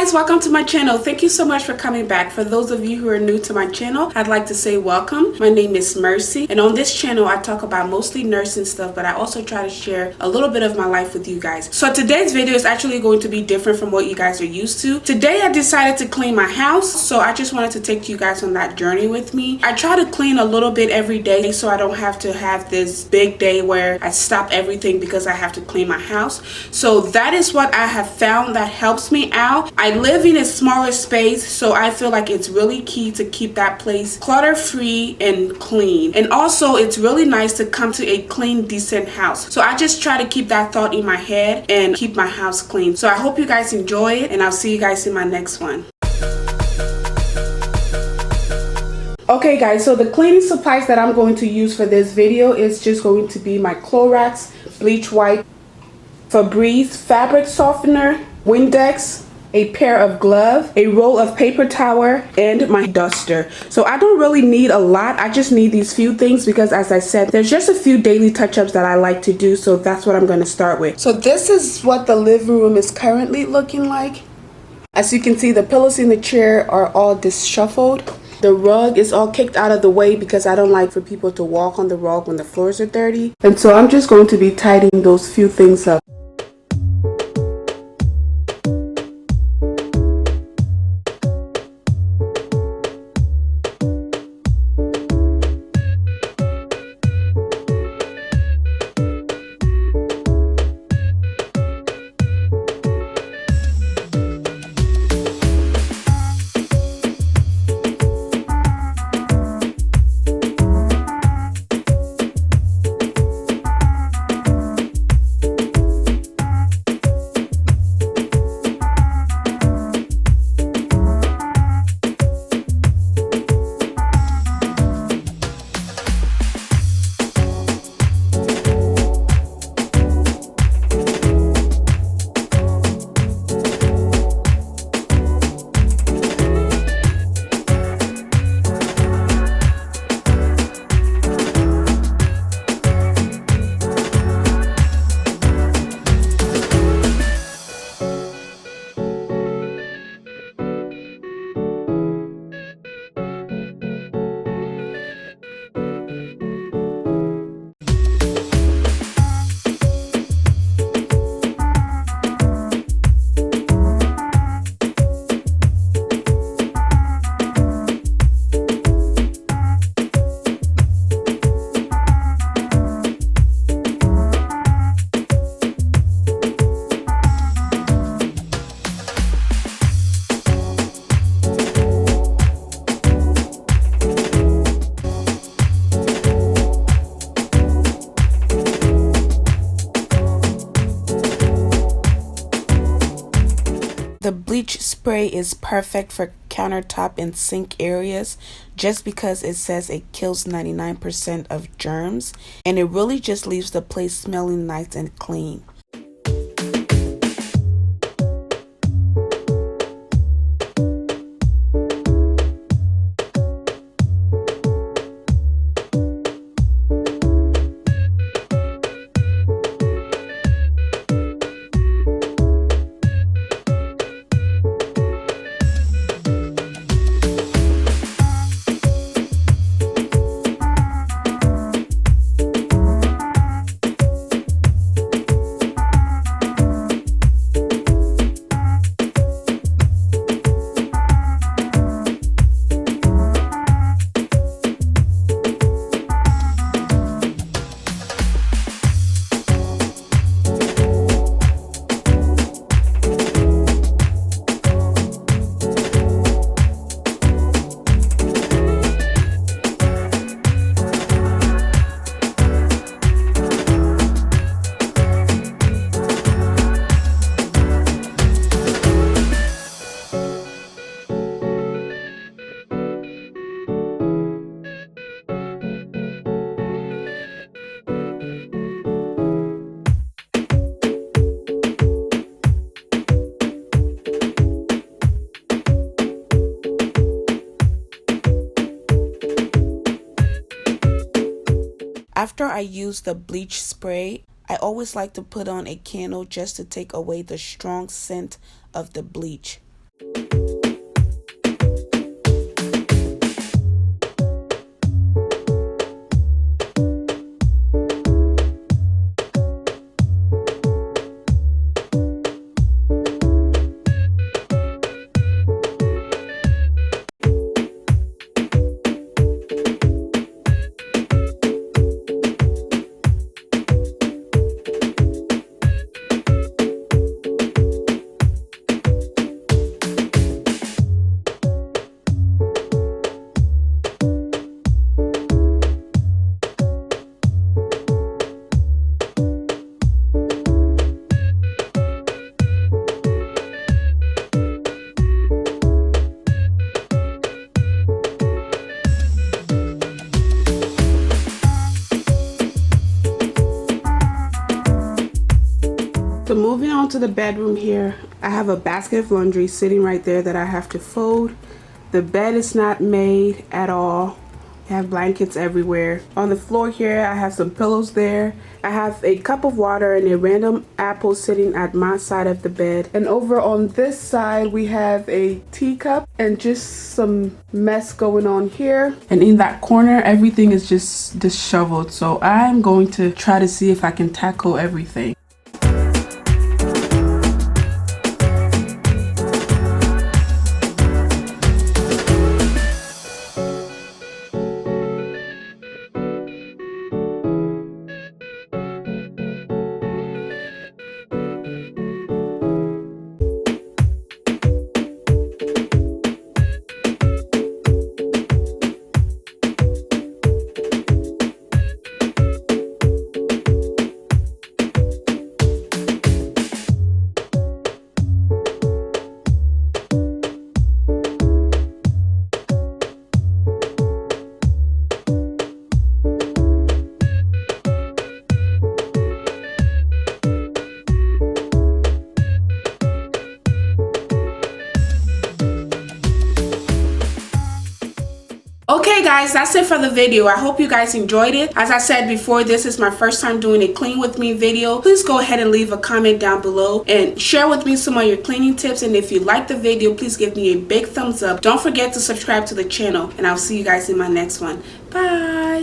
guys, welcome to my channel. Thank you so much for coming back. For those of you who are new to my channel, I'd like to say welcome. My name is Mercy, and on this channel I talk about mostly nursing stuff, but I also try to share a little bit of my life with you guys. So today's video is actually going to be different from what you guys are used to. Today I decided to clean my house, so I just wanted to take you guys on that journey with me. I try to clean a little bit every day so I don't have to have this big day where I stop everything because I have to clean my house. So that is what I have found that helps me out. I live in a smaller space, so I feel like it's really key to keep that place clutter free and clean. And also it's really nice to come to a clean, decent house. So I just try to keep that thought in my head and keep my house clean. So I hope you guys enjoy it, and I'll see you guys in my next one. Okay guys, so the cleaning supplies that I'm going to use for this video is just going to be my Clorox bleach wipe, Febreze fabric softener, Windex, a pair of gloves, a roll of paper towel, and my duster. So I don't really need a lot. I just need these few things because, as I said, there's just a few daily touch-ups that I like to do. So that's what I'm going to start with. So this is what the living room is currently looking like. As you can see, the pillows in the chair are all disshuffled. The rug is all kicked out of the way because I don't like for people to walk on the rug when the floors are dirty. And so I'm just going to be tidying those few things up. The bleach spray is perfect for countertop and sink areas just because it says it kills 99% of germs, and it really just leaves the place smelling nice and clean. After I use the bleach spray, I always like to put on a candle just to take away the strong scent of the bleach. So moving on to the bedroom here, I have a basket of laundry sitting right there that I have to fold. The bed is not made at all. I have blankets everywhere. On the floor here, I have some pillows there. I have a cup of water and a random apple sitting at my side of the bed. And over on this side, we have a teacup and just some mess going on here. And in that corner, everything is just disheveled. So I'm going to try to see if I can tackle everything. Okay guys, that's it for the video. I hope you guys enjoyed it. As I said before, this is my first time doing a clean with me video. Please go ahead and leave a comment down below and share with me some of your cleaning tips. And if you like the video, please give me a big thumbs up. Don't forget to subscribe to the channel, and I'll see you guys in my next one. Bye.